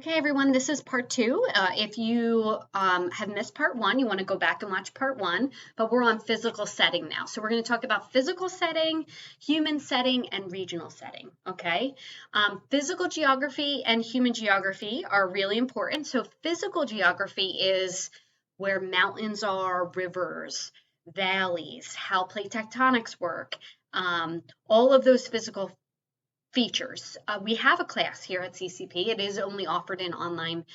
Okay, everyone, this is part two. If you have missed part one, you want to go back and watch part one, but we're on physical setting now. So we're going to talk about physical setting, human setting, and regional setting, okay? Physical geography and human geography are really important. So physical geography is where mountains are, rivers, valleys, how plate tectonics work, all of those physical features. We have a class here at CCP. It is only offered in online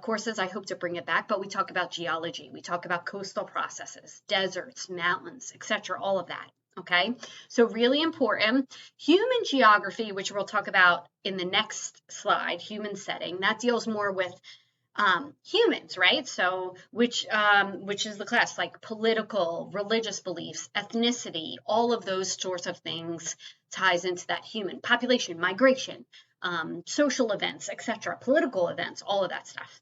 courses. I hope to bring it back, but we talk about geology. We talk about coastal processes, deserts, mountains, etc., all of that. Okay, so really important. Human geography, which we'll talk about in the next slide, human setting, that deals more with humans, right? So which is the class, like political, religious beliefs, ethnicity, all of those sorts of things ties into that human population, migration, social events, etc., political events, all of that stuff.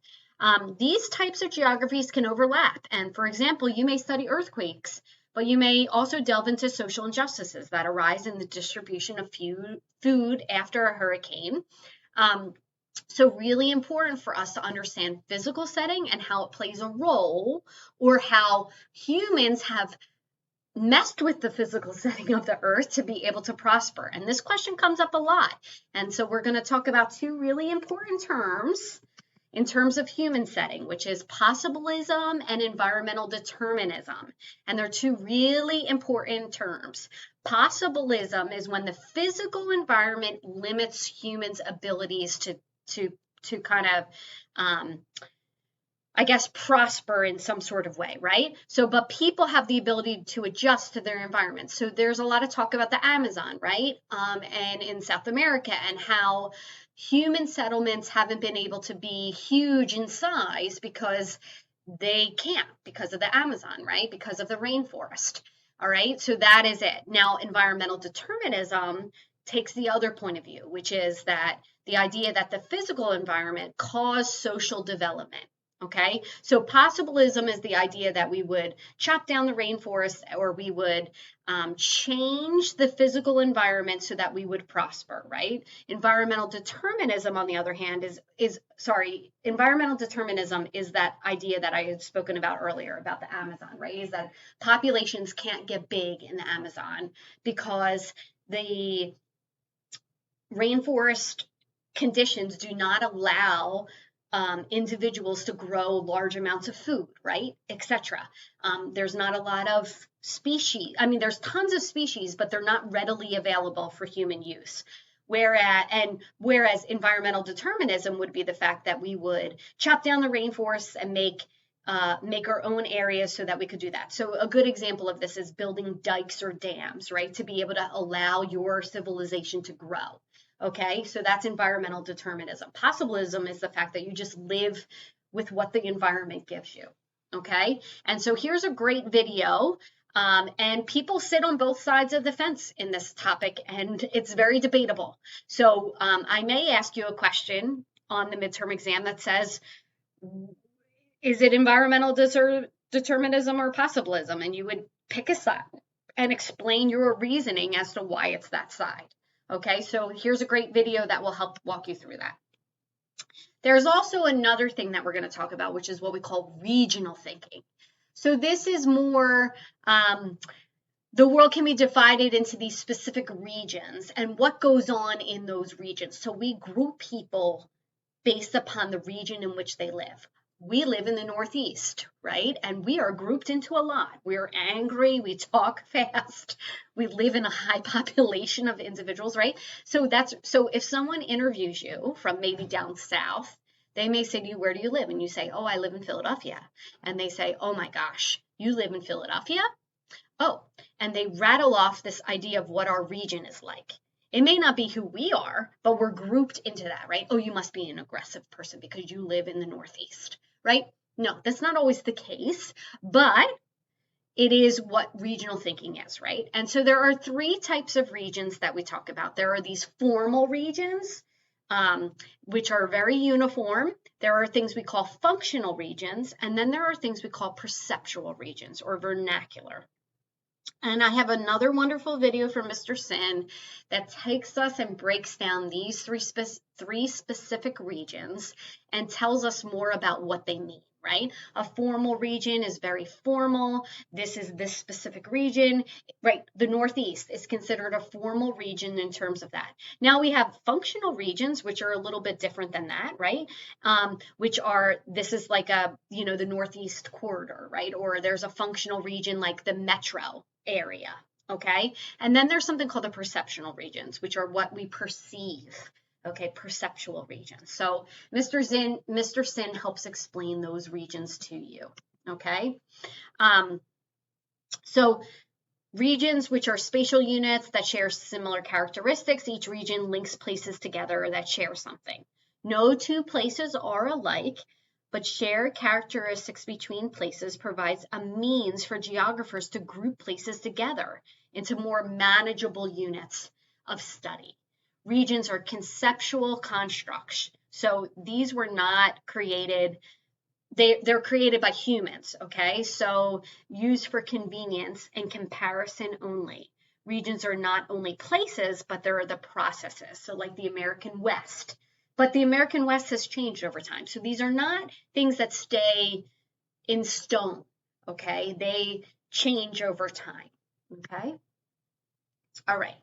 These types of geographies can overlap. And for example, you may study earthquakes, but you may also delve into social injustices that arise in the distribution of food after a hurricane. So really important for us to understand physical setting and how it plays a role, or how humans have messed with the physical setting of the earth to be able to prosper. And this question comes up a lot. And so we're going to talk about two really important terms in terms of human setting, which is possibilism and environmental determinism. And they're two really important terms. Possibilism is when the physical environment limits humans' abilities to kind of, I guess, prosper in some sort of way, right? So, but people have the ability to adjust to their environment. So there's a lot of talk about the Amazon, right? And in South America, and how human settlements haven't been able to be huge in size because they can't, because of the Amazon, right? Because of the rainforest. All right, so that is it. Now, environmental determinism takes the other point of view, which is that the idea that the physical environment caused social development. Okay, so possibilism is the idea that we would chop down the rainforest, or we would change the physical environment so that we would prosper, right? Environmental determinism, on the other hand, environmental determinism is that idea that I had spoken about earlier about the Amazon, right? Is that populations can't get big in the Amazon because the rainforest conditions do not allow individuals to grow large amounts of food, right, etc. There's not a lot of species. I mean, there's tons of species, but they're not readily available for human use. Whereas environmental determinism would be the fact that we would chop down the rainforests and make our own areas so that we could do that. So a good example of this is building dikes or dams, right, to be able to allow your civilization to grow. Okay, so that's environmental determinism. Possibilism is the fact that you just live with what the environment gives you. Okay, and so here's a great video. And people sit on both sides of the fence in this topic, and it's very debatable. So I may ask you a question on the midterm exam that says, is it environmental determinism or possibilism? And you would pick a side and explain your reasoning as to why it's that side. Okay, so here's a great video that will help walk you through that. There's also another thing that we're going to talk about, which is what we call regional thinking. So this is more, the world can be divided into these specific regions and what goes on in those regions. So we group people based upon the region in which they live. We live in the Northeast, right? And we are grouped into a lot. We're angry, we talk fast, we live in a high population of individuals, right? So if someone interviews you from maybe down south, they may say to you, where do you live? And you say, oh, I live in Philadelphia. And they say, oh my gosh, you live in Philadelphia? Oh, and they rattle off this idea of what our region is like. It may not be who we are, but we're grouped into that, right? Oh, you must be an aggressive person because you live in the Northeast, right? No, that's not always the case, but it is what regional thinking is, right? And so there are three types of regions that we talk about. There are these formal regions, which are very uniform. There are things we call functional regions, and then there are things we call perceptual regions or vernacular. And I have another wonderful video from Mr. Sin that takes us and breaks down these three 3 specific regions and tells us more about what they mean, right? A formal region is very formal. This is this specific region, right? The Northeast is considered a formal region in terms of that. Now we have functional regions, which are a little bit different than that, right? Which are, this is like a, the Northeast corridor, right? Or there's a functional region like the metro area, okay? And then there's something called the perceptual regions, which are what we perceive. Okay, perceptual regions. So Mr. Sin helps explain those regions to you. Okay, so regions, which are spatial units that share similar characteristics. Each region links places together that share something. No 2 places are alike, but shared characteristics between places provides a means for geographers to group places together into more manageable units of study. Regions are conceptual constructs. So these were not created, they're created by humans, okay? So used for convenience and comparison only. Regions are not only places, but they're the processes. So like the American West. But the American West has changed over time. So these are not things that stay in stone, okay? They change over time, okay? All right.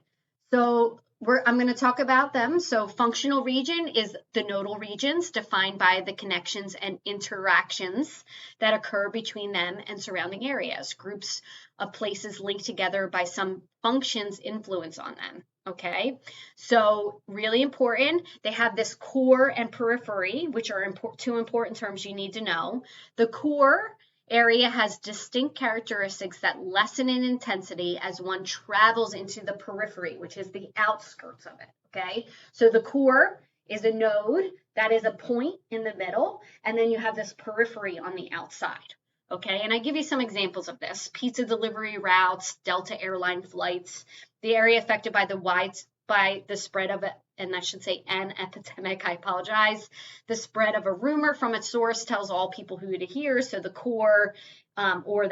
So I'm going to talk about them. So functional region is the nodal regions defined by the connections and interactions that occur between them and surrounding areas. Groups of places linked together by some functions influence on them. Okay, so really important. They have this core and periphery, which are 2 important terms you need to know. The core area has distinct characteristics that lessen in intensity as one travels into the periphery, which is the outskirts of it, okay? So the core is a node, that is a point in the middle, and then you have this periphery on the outside, okay? And I give you some examples of this. Pizza delivery routes, Delta airline flights, the area affected by the spread of it, and I should say an epidemic, I apologize. The spread of a rumor from its source tells all people who to hear. So the core or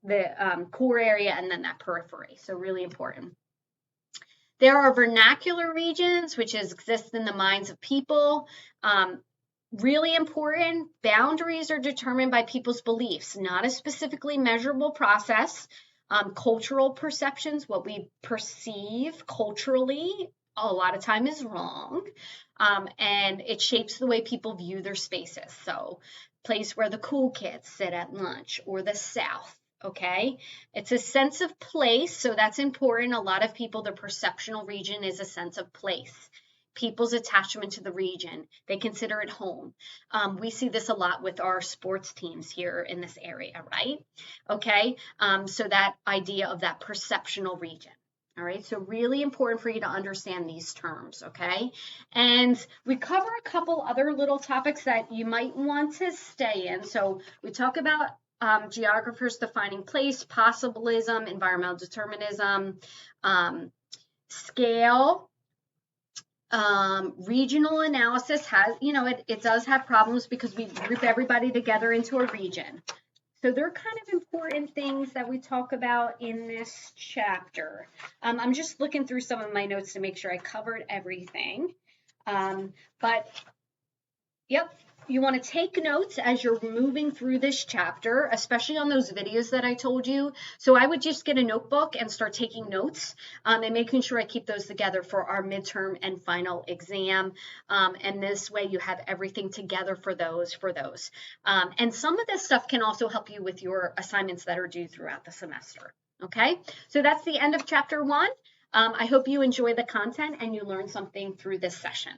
the core area and then that periphery. So really important. There are vernacular regions, which exist in the minds of people. Really important. Boundaries are determined by people's beliefs, not a specifically measurable process. Cultural perceptions, what we perceive culturally, a lot of time is wrong, and it shapes the way people view their spaces. So place where the cool kids sit at lunch, or the South, okay? It's a sense of place, so that's important. A lot of people, their perceptual region is a sense of place. People's attachment to the region, they consider it home. We see this a lot with our sports teams here in this area, right? Okay, so that idea of that perceptual region. All right, so really important for you to understand these terms, okay? And we cover a couple other little topics that you might want to stay in. So we talk about geographers defining place, possibilism, environmental determinism, scale. Regional analysis has, it does have problems because we group everybody together into a region. So they're kind of important things that we talk about in this chapter. I'm just looking through some of my notes to make sure I covered everything. But, yep, you want to take notes as you're moving through this chapter, especially on those videos that I told you. So I would just get a notebook and start taking notes and making sure I keep those together for our midterm and final exam. And this way you have everything together for those. And some of this stuff can also help you with your assignments that are due throughout the semester. Okay, so that's the end of chapter 1. I hope you enjoy the content and you learn something through this session.